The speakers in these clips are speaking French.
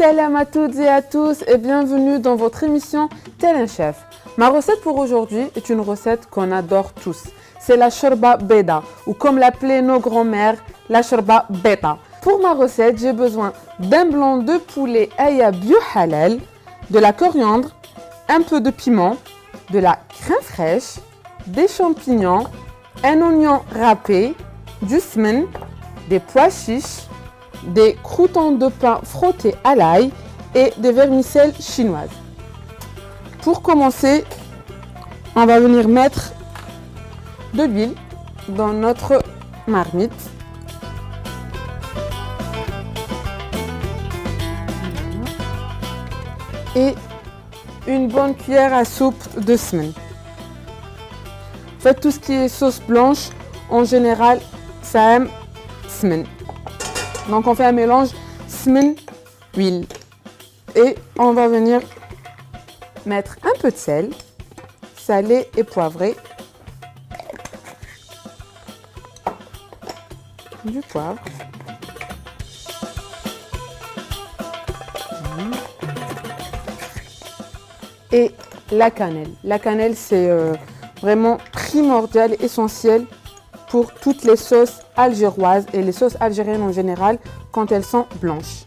Salam à toutes et à tous et bienvenue dans votre émission Tel un chef. Ma recette pour aujourd'hui est une recette qu'on adore tous. C'est la shorba beda ou comme l'appelaient nos grands-mères, la shorba beta. Pour ma recette, j'ai besoin d'un blanc de poulet aya bio halal, de la coriandre, un peu de piment, de la crème fraîche, des champignons, un oignon râpé, du semen, des pois chiches, des croûtons de pain frottés à l'ail et des vermicelles chinoises. Pour commencer, on va venir mettre de l'huile dans notre marmite. Et une bonne cuillère à soupe de semen. Faites tout ce qui est sauce blanche, en général, ça aime semen. Donc on fait un mélange semen, huile. Et on va venir mettre un peu de sel, salé et poivré. Du poivre. Et la cannelle. La cannelle, c'est vraiment primordial et essentiel pour toutes les sauces algéroises et les sauces algériennes en général quand elles sont blanches.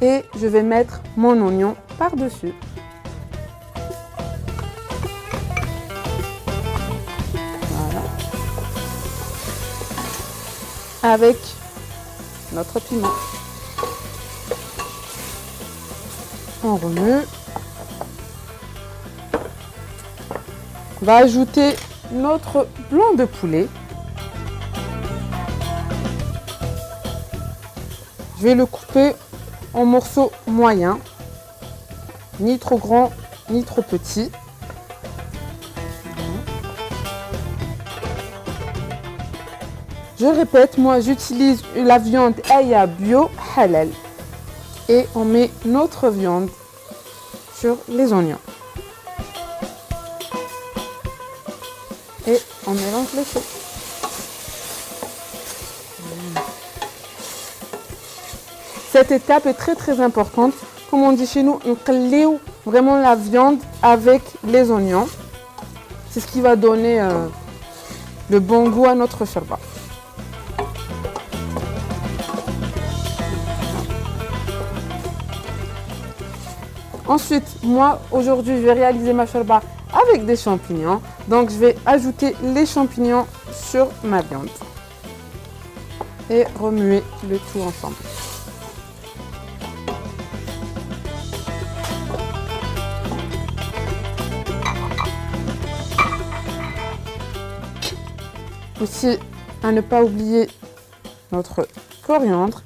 Et je vais mettre mon oignon par-dessus. Voilà. Avec notre piment. On remue. On va ajouter notre blanc de poulet. Je vais le couper en morceaux moyens, ni trop grands, ni trop petits. Je répète, moi j'utilise la viande aya bio halal. Et on met notre viande sur les oignons. Et on mélange le tout. Cette étape est très importante. Comme on dit chez nous, on clé vraiment la viande avec les oignons. C'est ce qui va donner le bon goût à notre shorba. Ensuite, moi, aujourd'hui, je vais réaliser ma shorba avec des champignons. Donc, je vais ajouter les champignons sur ma viande. Et remuer le tout ensemble. Aussi, à ne pas oublier notre coriandre.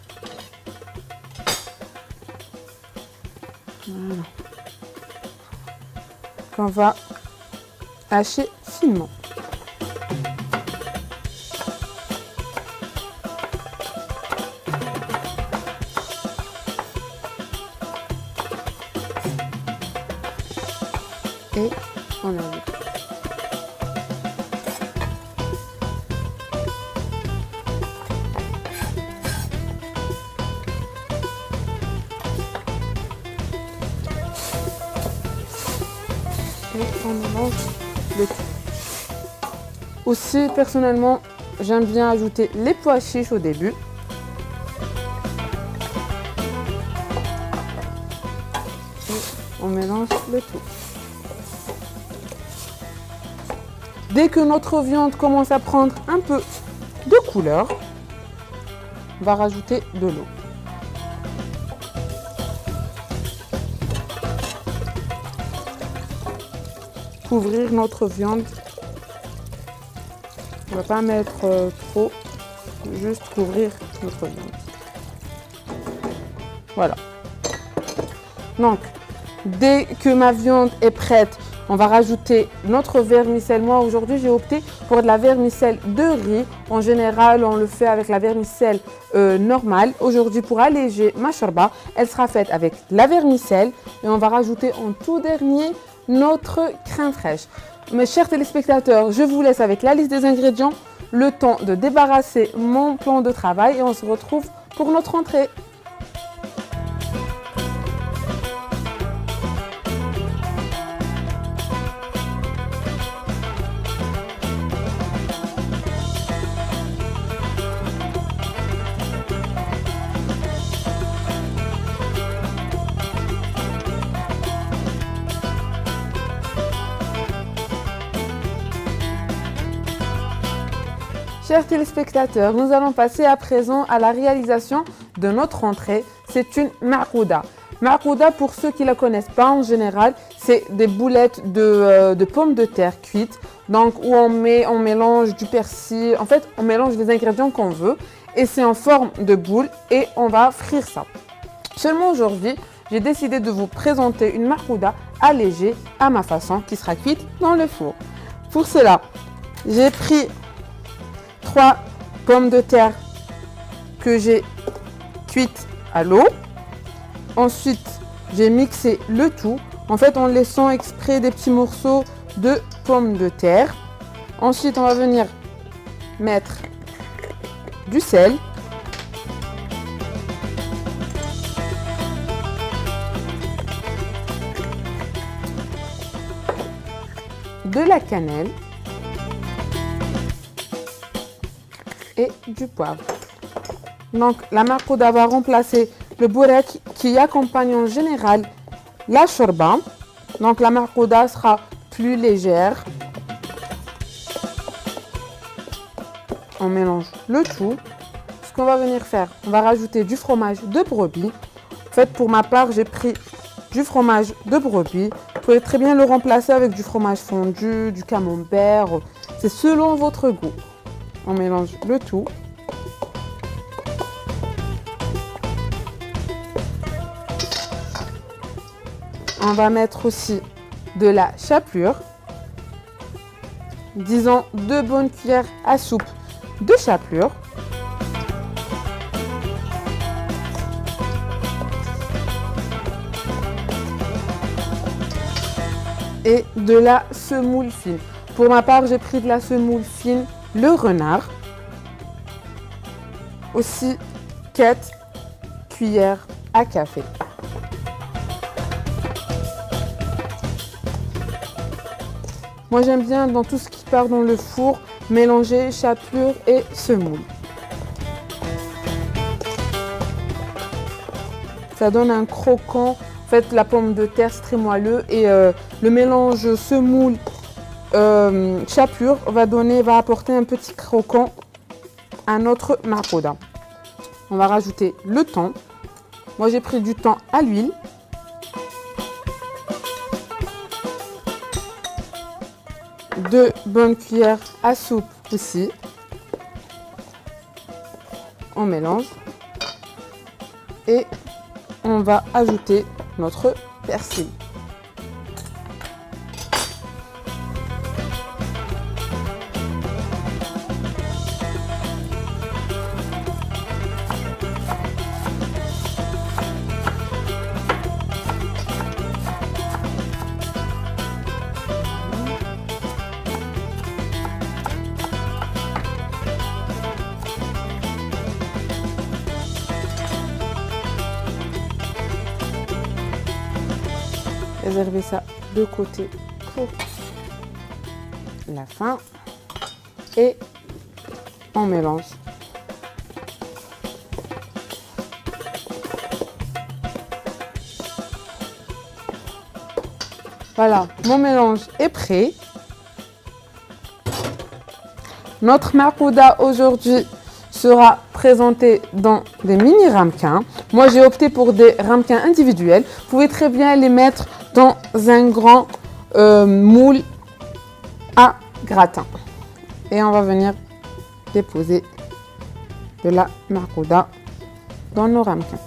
Voilà. Qu'on va hacher finement. Et on ajoute. On mélange le tout. Aussi, personnellement, j'aime bien ajouter les pois chiches au début. Et on mélange le tout. Dès que notre viande commence à prendre un peu de couleur, on va rajouter de l'eau. Couvrir notre viande. On ne va pas mettre trop, juste couvrir notre viande. Voilà. Donc, dès que ma viande est prête, on va rajouter notre vermicelle. Moi, aujourd'hui, j'ai opté pour de la vermicelle de riz. En général, on le fait avec la vermicelle normale. Aujourd'hui, pour alléger ma shorba, elle sera faite avec la vermicelle et on va rajouter en tout dernier notre crème fraîche. Mes chers téléspectateurs, je vous laisse avec la liste des ingrédients, le temps de débarrasser mon plan de travail et on se retrouve pour notre entrée. Chers téléspectateurs, nous allons passer à présent à la réalisation de notre entrée. C'est une marcouda. Marcouda, pour ceux qui ne la connaissent pas en général, c'est des boulettes de pommes de terre cuites. Donc, où on mélange du persil. En fait, on mélange les ingrédients qu'on veut. Et c'est en forme de boule et on va frire ça. Seulement aujourd'hui, j'ai décidé de vous présenter une marcouda allégée à ma façon qui sera cuite dans le four. Pour cela, j'ai pris 3 pommes de terre que j'ai cuites à l'eau. Ensuite, j'ai mixé le tout, en fait en laissant exprès des petits morceaux de pommes de terre. Ensuite, on va venir mettre du sel, de la cannelle et du poivre. Donc la marcouda va remplacer le bourek qui accompagne en général la shorba. Donc la marcouda sera plus légère. On mélange le tout. Ce qu'on va venir faire, on va rajouter du fromage de brebis. En fait, pour ma part, j'ai pris du fromage de brebis. Vous pouvez très bien le remplacer avec du fromage fondu, du camembert. C'est selon votre goût. On mélange le tout. On va mettre aussi de la chapelure. Disons 2 bonnes cuillères à soupe de chapelure. Et de la semoule fine. Pour ma part, j'ai pris de la semoule fine, le renard. Aussi 4 cuillères à café. Moi, j'aime bien dans tout ce qui part dans le four, mélanger chapelure et semoule. Ça donne un croquant. En fait, la pomme de terre, c'est très moelleux et le mélange semoule chapelure va apporter un petit croquant à notre marcouda. On va rajouter le thon. Moi, j'ai pris du thon à l'huile. Deux bonnes cuillères à soupe aussi. On mélange et on va ajouter notre persil. Réserver ça de côté pour la fin et on mélange. Voilà, mon mélange est prêt. Notre marcouda aujourd'hui sera présenté dans des mini ramequins. Moi, j'ai opté pour des ramequins individuels. Vous pouvez très bien les mettre dans un grand moule à gratin. Et on va venir déposer de la marcouda dans nos ramequins.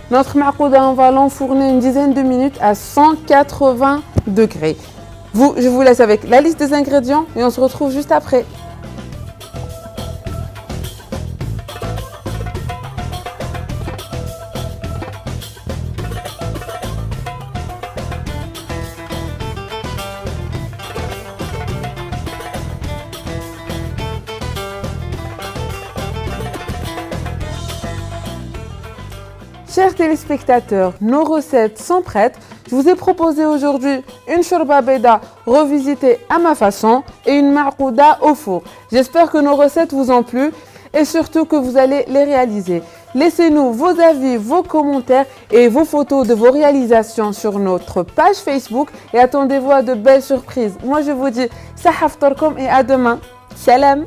Notre marcouda, on va l'enfourner une dizaine de minutes à 180 degrés. Je vous laisse avec la liste des ingrédients et on se retrouve juste après. Chers téléspectateurs, nos recettes sont prêtes. Je vous ai proposé aujourd'hui une shorba beda revisitée à ma façon et une marouda au four. J'espère que nos recettes vous ont plu et surtout que vous allez les réaliser. Laissez-nous vos avis, vos commentaires et vos photos de vos réalisations sur notre page Facebook et attendez-vous à de belles surprises. Moi je vous dis sahaftorkom et à demain. Salam!